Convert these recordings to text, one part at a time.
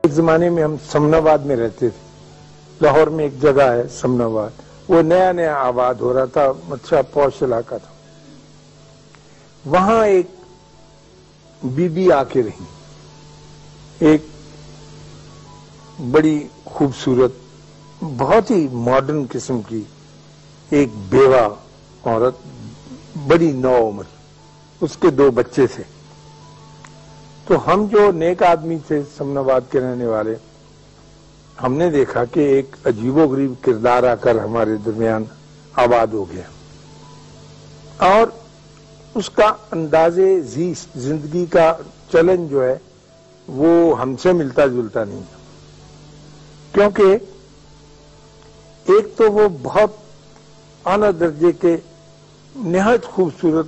ایک زمانے میں ہم سمناباد میں رہتے تھے. لاہور میں ایک جگہ ہے سمناباد, وہ نیا نیا آباد ہو رہا تھا, اچھا پوش علاقہ تھا. وہاں ایک بی بی آ کے رہی, ایک بڑی خوبصورت, بہت ہی ماڈرن قسم کی ایک بیوہ عورت, بڑی نو عمر. اس کے 2 بچے تھے. تو ہم جو نیک آدمی تھے سمناباد کے رہنے والے, ہم نے دیکھا کہ ایک عجیب و غریب کردار آ کر ہمارے درمیان آباد ہو گیا, اور اس کا انداز زندگی کا چلن جو ہے وہ ہم سے ملتا جلتا نہیں تھا. کیونکہ ایک تو وہ بہت اعلیٰ درجے کے نہایت خوبصورت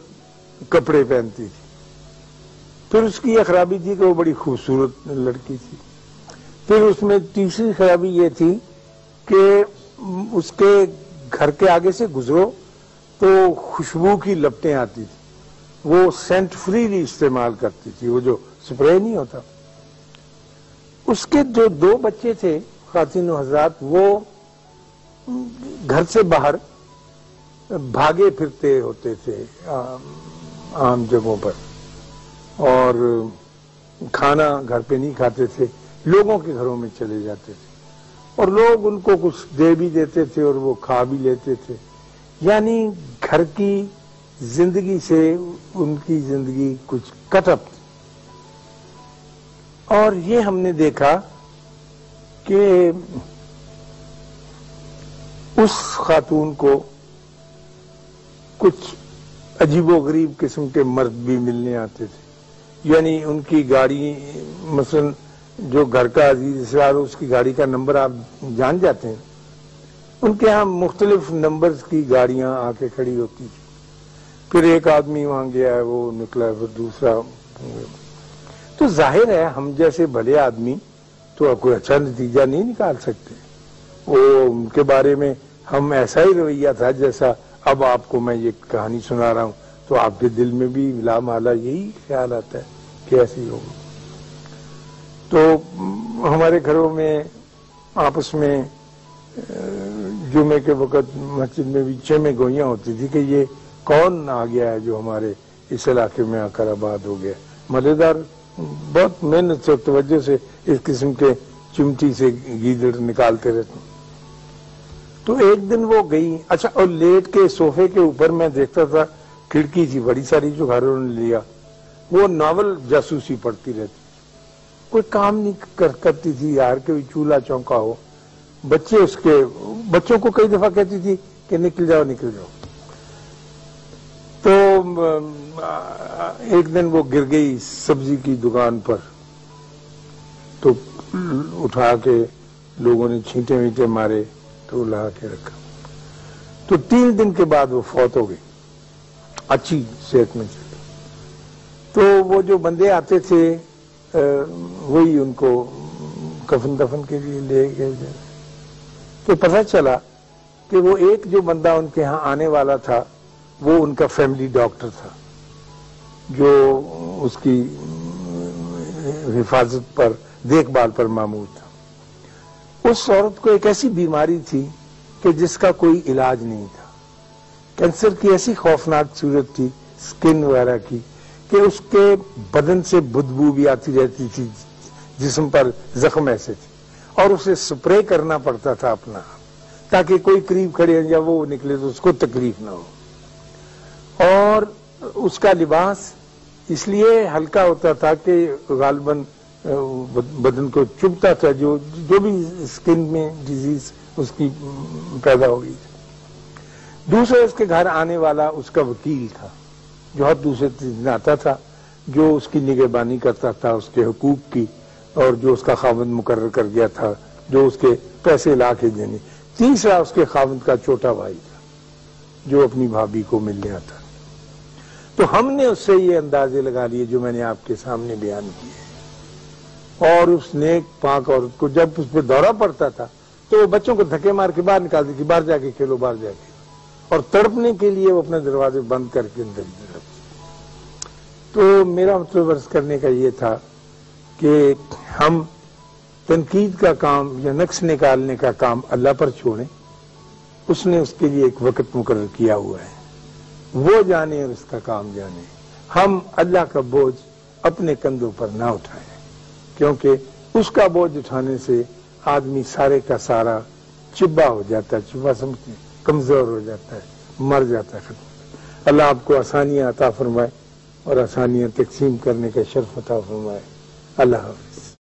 کپڑے پہنتی تھی. پھر اس کی یہ خرابی تھی کہ وہ بڑی خوبصورت لڑکی تھی. پھر اس میں تیسری خرابی یہ تھی کہ اس کے گھر کے آگے سے گزرو تو خوشبو کی لپٹیں آتی تھی. وہ سینٹ فری استعمال کرتی تھی, وہ جو سپرے نہیں ہوتا. اس کے جو 2 بچے تھے خواتین و حضرات, وہ گھر سے باہر بھاگے پھرتے ہوتے تھے عام جگہوں پر, اور کھانا گھر پہ نہیں کھاتے تھے, لوگوں کے گھروں میں چلے جاتے تھے, اور لوگ ان کو کچھ دے بھی دیتے تھے اور وہ کھا بھی لیتے تھے. یعنی گھر کی زندگی سے ان کی زندگی کچھ کٹ اپ تھی. اور یہ ہم نے دیکھا کہ اس خاتون کو کچھ عجیب و غریب قسم کے مرد بھی ملنے آتے تھے. یعنی ان کی گاڑی, مثلا جو گھر کا عزیز رشتہ اس کی گاڑی کا نمبر آپ جان جاتے ہیں, ان کے ہاں مختلف نمبرز کی گاڑیاں آ کے کھڑی ہوتی تھی. پھر ایک آدمی وہاں گیا ہے, وہ نکلا, پھر دوسرا. تو ظاہر ہے ہم جیسے بھلے آدمی تو کوئی اچھا نتیجہ نہیں نکال سکتے. وہ ان کے بارے میں ہم ایسا ہی رویہ تھا جیسا اب آپ کو میں یہ کہانی سنا رہا ہوں, تو آپ کے دل میں بھی لا مالا یہی خیال آتا ہے کہ ایسی ہوگا. تو ہمارے گھروں میں آپس میں جمعے کے وقت مسجد میں بھی 6 میں گوئیاں ہوتی تھی کہ یہ کون آ گیا ہے جو ہمارے اس علاقے میں آ کر آباد ہو گیا. مزیدار بہت محنت اور توجہ سے اس قسم کے چمٹی سے گیدڑ نکالتے رہتے. تو ایک دن وہ گئی, اچھا, اور لیٹ کے صوفے کے اوپر میں دیکھتا تھا, کھڑکی تھی بڑی ساری جو گھروں نے لیا, وہ ناول جاسوسی پڑھتی رہتی. کوئی کام نہیں کرتی تھی یار, کوئی چولہا چونکا ہو. بچے اس کے بچوں کو کئی دفعہ کہتی تھی کہ نکل جاؤ نکل جاؤ. تو ایک دن وہ گر گئی سبزی کی دکان پر, تو اٹھا کے لوگوں نے چھینٹے وینٹے مارے تو لا کے رکھا. تو 3 دن کے بعد وہ فوت ہو گئی, اچھی صحت میں چلی. تو وہ جو بندے آتے تھے وہی ان کو کفن دفن کے لیے لے گئے. تو پتہ چلا کہ وہ ایک جو بندہ ان کے ہاں آنے والا تھا وہ ان کا فیملی ڈاکٹر تھا, جو اس کی حفاظت پر, دیکھ بھال پر مامور تھا. اس عورت کو ایک ایسی بیماری تھی کہ جس کا کوئی علاج نہیں تھا. کینسر کی ایسی خوفناک صورت تھی سکن وغیرہ کی کہ اس کے بدن سے بدبو بھی آتی رہتی تھی, جسم پر زخم ایسے تھے, اور اسے سپرے کرنا پڑتا تھا اپنا, تاکہ کوئی قریب کھڑے یا وہ نکلے تو اس کو تکلیف نہ ہو. اور اس کا لباس اس لیے ہلکا ہوتا تھا کہ غالباً بدن کو چبھتا تھا, جو بھی سکن میں ڈیزیز اس کی پیدا ہو گئی تھی. دوسرے اس کے گھر آنے والا اس کا وکیل تھا, جو ہر دوسرے دن آتا تھا, جو اس کی نگہبانی کرتا تھا اس کے حقوق کی, اور جو اس کا خاوند مقرر کر گیا تھا جو اس کے پیسے لا کے دینے. تیسرا اس کے خاوند کا چھوٹا بھائی تھا جو اپنی بھابھی کو ملنے آتا. تو ہم نے اس سے یہ اندازے لگا لیے جو میں نے آپ کے سامنے بیان کیے, اور اس نیک پاک عورت کو جب اس پہ دورہ پڑتا تھا تو وہ بچوں کو دھکے مار کے باہر نکال دیتی, باہر جا کے کھیلو, باہر جا کے, اور تڑپنے کے لیے وہ اپنے دروازے بند کر کے اندر رہتی. تو میرا مطلب عرض کرنے کا یہ تھا کہ ہم تنقید کا کام یا نقص نکالنے کا کام اللہ پر چھوڑیں، اس نے اس کے لیے ایک وقت مقرر کیا ہوا ہے، وہ جانے اور اس کا کام جانے۔ ہم اللہ کا بوجھ اپنے کندھوں پر نہ اٹھائیں، کیونکہ اس کا بوجھ اٹھانے سے آدمی سارے کا سارا چبا ہو جاتا ہے، چبا سمجھتے ہیں، کمزور ہو جاتا ہے، مر جاتا ہے، ختم۔ اللہ آپ کو آسانیاں عطا فرمائے اور آسانیاں تقسیم کرنے کا شرف عطا فرمائے۔ اللہ حافظ۔